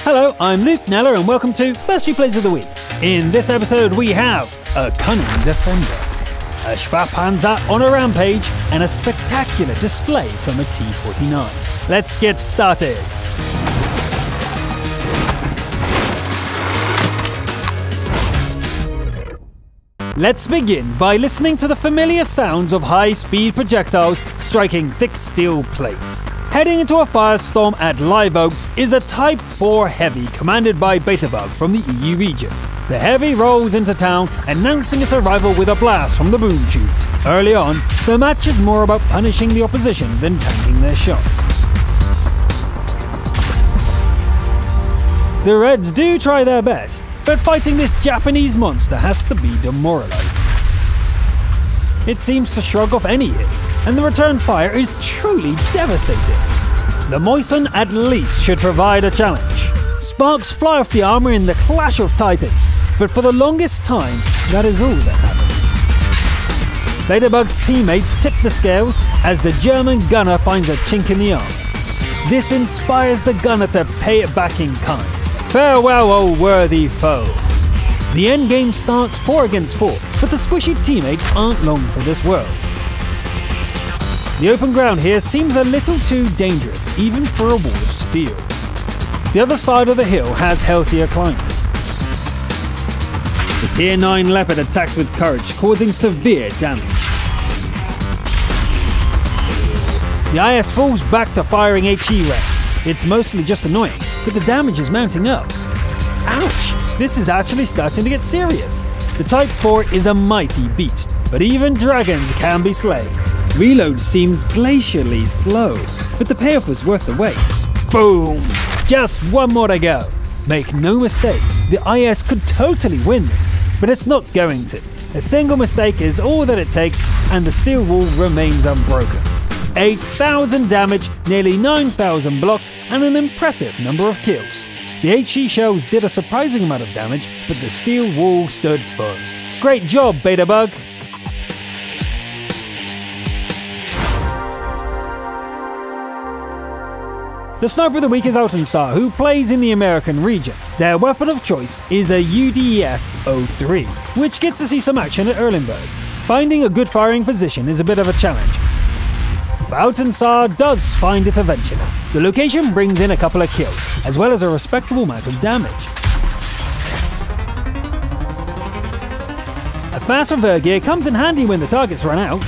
Hello, I'm Luke Neller and welcome to Best Replays of the Week. In this episode we have a cunning defender, a Spähpanzer on a rampage, and a spectacular display from a T-49. Let's get started! Let's begin by listening to the familiar sounds of high-speed projectiles striking thick steel plates. Heading into a firestorm at Live Oaks is a Type 4 Heavy commanded by Beta-Bug from the EU region. The Heavy rolls into town, announcing its arrival with a blast from the boom tube. Early on, the match is more about punishing the opposition than tanking their shots. The Reds do try their best, but fighting this Japanese monster has to be demoralizing. It seems to shrug off any hits, and the return fire is truly devastating. The Moison at least should provide a challenge. Sparks fly off the armor in the clash of titans, but for the longest time, that is all that happens. Beta-Bug's teammates tip the scales as the German gunner finds a chink in the armor. This inspires the gunner to pay it back in kind. Farewell, O worthy foe! The endgame starts 4 against 4, but the squishy teammates aren't long for this world. The open ground here seems a little too dangerous, even for a wall of steel. The other side of the hill has healthier climbers. The Tier 9 Leopard attacks with courage, causing severe damage. The IS falls back to firing HE rounds. It's mostly just annoying, but the damage is mounting up. Ouch! This is actually starting to get serious. The Type 4 is a mighty beast, but even dragons can be slain. Reload seems glacially slow, but the payoff was worth the wait. Boom! Just one more to go. Make no mistake, the IS could totally win this, but it's not going to. A single mistake is all that it takes, and the steel wall remains unbroken. 8,000 damage, nearly 9,000 blocked, and an impressive number of kills. The HE shells did a surprising amount of damage, but the steel wall stood firm. Great job, Beta-Bug! The sniper of the week is Altensaar, who plays in the American region. Their weapon of choice is a UDS-03, which gets to see some action at Erlenberg. Finding a good firing position is a bit of a challenge, but Altensaar does find it eventually. The location brings in a couple of kills, as well as a respectable amount of damage. A fast reverse gear comes in handy when the targets run out.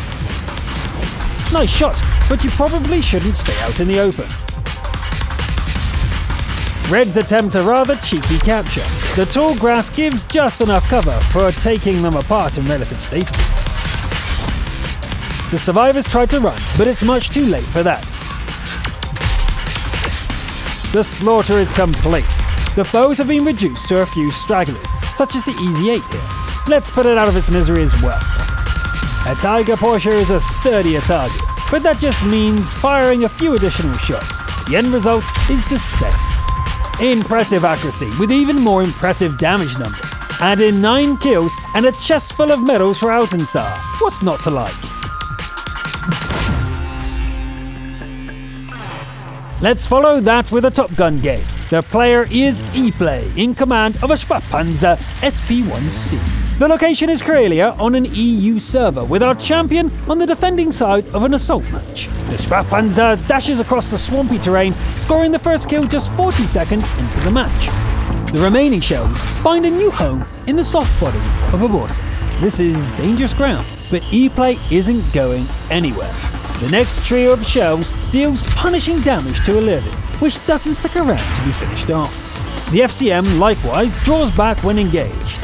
Nice shot, but you probably shouldn't stay out in the open. Reds attempt a rather cheeky capture. The tall grass gives just enough cover for taking them apart in relative safety. The survivors try to run, but it's much too late for that. The slaughter is complete. The foes have been reduced to a few stragglers, such as the Easy 8 here. Let's put it out of its misery as well. A Tiger Porsche is a sturdier target, but that just means firing a few additional shots. The end result is the same. Impressive accuracy, with even more impressive damage numbers. Add in 9 kills and a chest full of medals for Altensaar. What's not to like? Let's follow that with a Top Gun game. The player is E-Play, in command of a Spähpanzer SP-1C. The location is Karelia on an EU server, with our champion on the defending side of an assault match. The Spähpanzer dashes across the swampy terrain, scoring the first kill just 40 seconds into the match. The remaining shells find a new home in the soft body of a boss. This is dangerous ground, but E-Play isn't going anywhere. The next trio of shells deals punishing damage to a Levin, which doesn't stick around to be finished off. The FCM likewise draws back when engaged.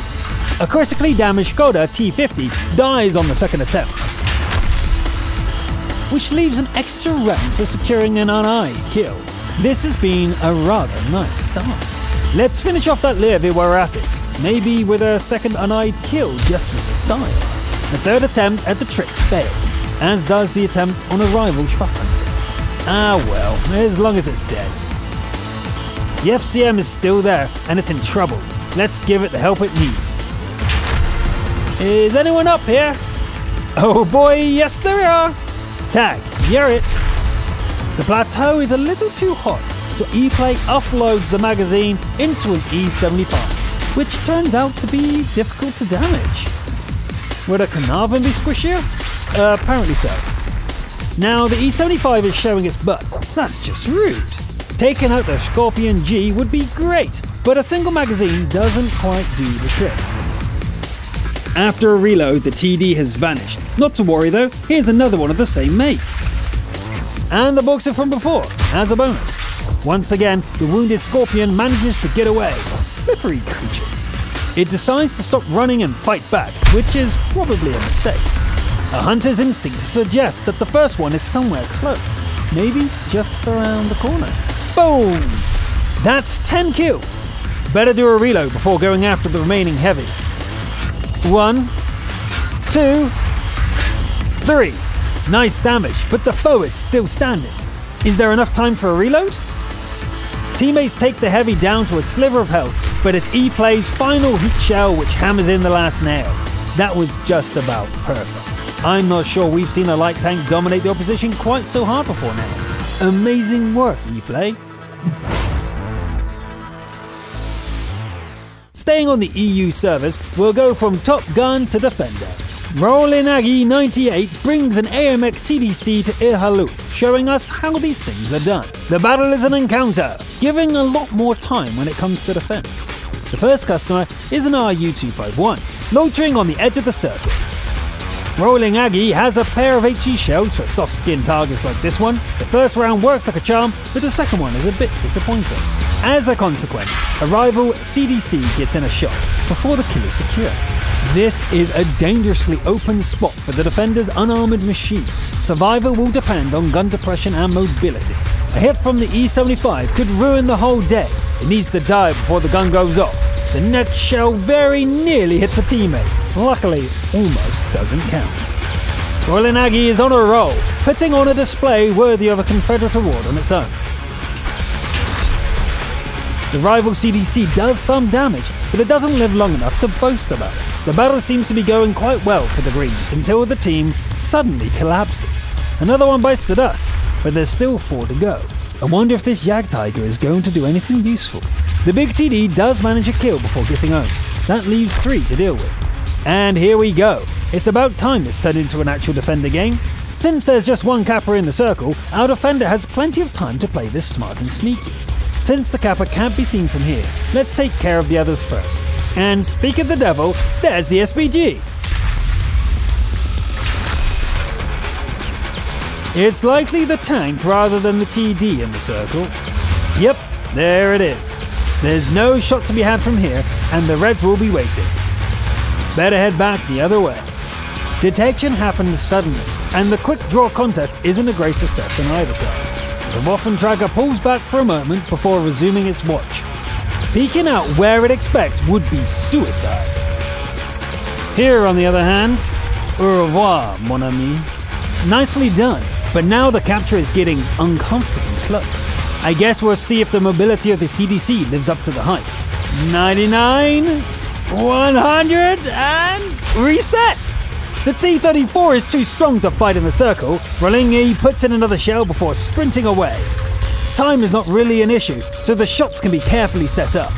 A critically damaged Škoda T dies on the second attempt, which leaves an extra round for securing an uneyed kill. This has been a rather nice start. Let's finish off that Levy while we're at it, maybe with a second uneyed kill just for style. The third attempt at the trick fails, as does the attempt on a rival Spähpanzer. Ah well, as long as it's dead. The FCM is still there, and it's in trouble. Let's give it the help it needs. Is anyone up here? Oh boy, yes there are! Tag, you're it! The plateau is a little too hot, so E-Play offloads the magazine into an E75, which turned out to be difficult to damage. Would a Carnarvon be squishier? Apparently so. Now the E75 is showing its butt. That's just rude. Taking out the Scorpion G would be great, but a single magazine doesn't quite do the trick. After a reload, the TD has vanished. Not to worry though, here's another one of the same make. And the boxer from before, as a bonus. Once again, the wounded Scorpion manages to get away. Slippery creatures. It decides to stop running and fight back, which is probably a mistake. A hunter's instinct suggests that the first one is somewhere close, maybe just around the corner. Boom! That's 10 kills. Better do a reload before going after the remaining heavy. 1, 2, 3. Nice damage, but the foe is still standing. Is there enough time for a reload? Teammates take the heavy down to a sliver of health, but it's E-Play's final heat shell which hammers in the last nail. That was just about perfect. I'm not sure we've seen a light tank dominate the opposition quite so hard before now. Amazing work, E-Play. Staying on the EU servers, we'll go from Top Gun to Defender. Rolling Aggie 98 brings an AMX CDC to Irhaluf, showing us how these things are done. The battle is an encounter, giving a lot more time when it comes to defense. The first customer is an RU-251, loitering on the edge of the circle. Rolling Aggie has a pair of HE shells for soft-skinned targets like this one. The first round works like a charm, but the second one is a bit disappointing. As a consequence, a rival CDC gets in a shot before the kill is secure. This is a dangerously open spot for the defender's unarmoured machine. Survival will depend on gun depression and mobility. A hit from the E75 could ruin the whole day. It needs to die before the gun goes off. The next shell very nearly hits a teammate. Luckily, almost doesn't count. Rolling Aggie is on a roll, putting on a display worthy of a Confederate award on its own. The rival CDC does some damage, but it doesn't live long enough to boast about it. The battle seems to be going quite well for the Greens until the team suddenly collapses. Another one bites the dust, but there's still 4 to go. I wonder if this Jagdtiger is going to do anything useful. The big TD does manage a kill before getting owned. That leaves 3 to deal with. And here we go. It's about time this turned into an actual Defender game. Since there's just one Kappa in the circle, our Defender has plenty of time to play this smart and sneaky. Since the Kappa can't be seen from here, let's take care of the others first. And speak of the devil, there's the SPG. It's likely the tank rather than the TD in the circle. Yep, there it is. There's no shot to be had from here, and the Reds will be waiting. Better head back the other way. Detection happens suddenly, and the quick draw contest isn't a great success on either side. The Waffen tracker pulls back for a moment before resuming its watch. Peeking out where it expects would be suicide. Here, on the other hand, au revoir, mon ami. Nicely done, but now the capture is getting uncomfortably close. I guess we'll see if the mobility of the CDC lives up to the hype. 99, 100, and reset! The T-34 is too strong to fight in the circle. Rolingi puts in another shell before sprinting away. Time is not really an issue, so the shots can be carefully set up.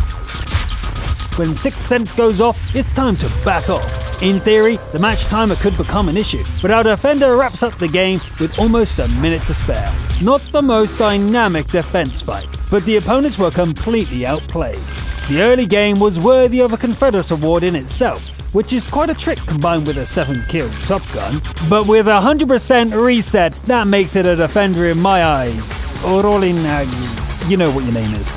When Sixth Sense goes off, it's time to back off. In theory, the match timer could become an issue, but our Defender wraps up the game with almost a minute to spare. Not the most dynamic defense fight, but the opponents were completely outplayed. The early game was worthy of a Confederate award in itself, which is quite a trick combined with a 7th kill Top Gun, but with 100% reset, that makes it a Defender in my eyes. Rolling Aggie, you know what your name is.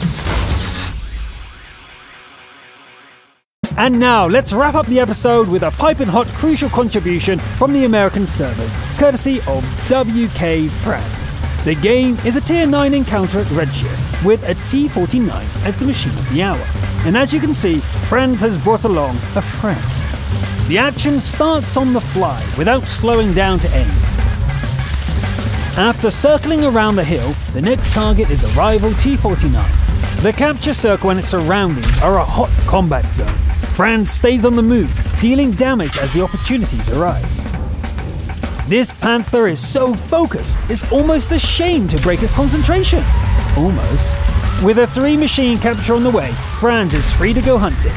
And now, let's wrap up the episode with a piping hot crucial contribution from the American servers, courtesy of WK France. The game is a Tier 9 encounter at Redshift, with a T-49 as the machine of the hour. And as you can see, Franz has brought along a friend. The action starts on the fly, without slowing down to aim. After circling around the hill, the next target is a rival T-49. The capture circle and its surroundings are a hot combat zone. Franz stays on the move, dealing damage as the opportunities arise. This Panther is so focused, it's almost a shame to break its concentration. Almost. With a 3 machine capture on the way, Franz is free to go hunting.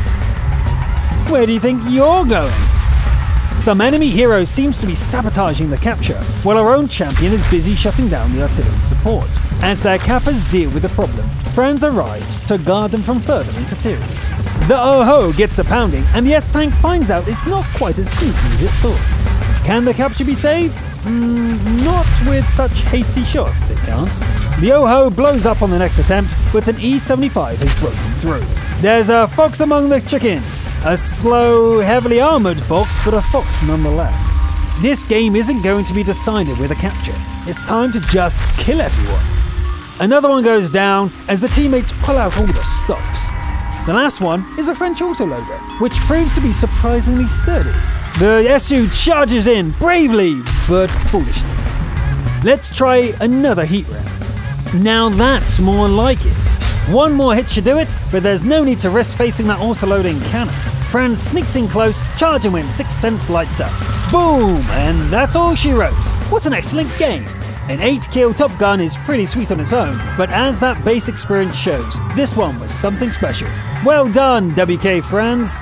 Where do you think you're going? Some enemy hero seems to be sabotaging the capture, while our own champion is busy shutting down the artillery support. As their Kappas deal with the problem, Franz arrives to guard them from further interference. The Oh-Ho gets a pounding, and the S-Tank finds out it's not quite as sneaky as it thought. Can the capture be saved? Not with such hasty shots, it can't. The Oh-Ho blows up on the next attempt, but an E-75 has broken through. There's a fox among the chickens. A slow, heavily armoured fox, but a fox nonetheless. This game isn't going to be decided with a capture. It's time to just kill everyone. Another one goes down as the teammates pull out all the stops. The last one is a French autoloader, which proves to be surprisingly sturdy. The SU charges in bravely, but foolishly. Let's try another heat round. Now that's more like it. One more hit should do it, but there's no need to risk facing that autoloading cannon. Franz sneaks in close, charging when 6th Sense lights up. Boom! And that's all she wrote. What an excellent game! An 8-kill Top Gun is pretty sweet on its own, but as that base experience shows, this one was something special. Well done, WK Franz!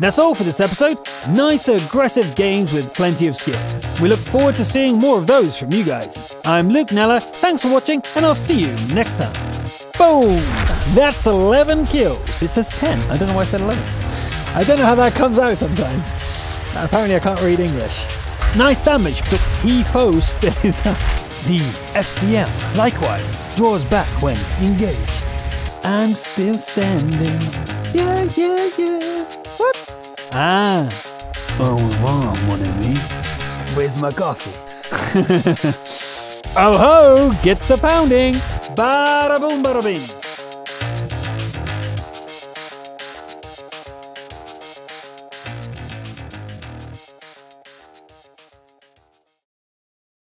That's all for this episode. Nice aggressive games with plenty of skill. We look forward to seeing more of those from you guys. I'm Luke Nella, thanks for watching, and I'll see you next time. Boom! That's 11 kills. It says 10. I don't know why I said 11. I don't know how that comes out sometimes. Apparently I can't read English. Nice damage, but he foe stays up. The FCM, likewise, draws back when engaged. I'm still standing. Yeah. What? Ah. Au revoir, mon ami. Where's my coffee? Oh ho! Gets a pounding. Bada boom, bada bing.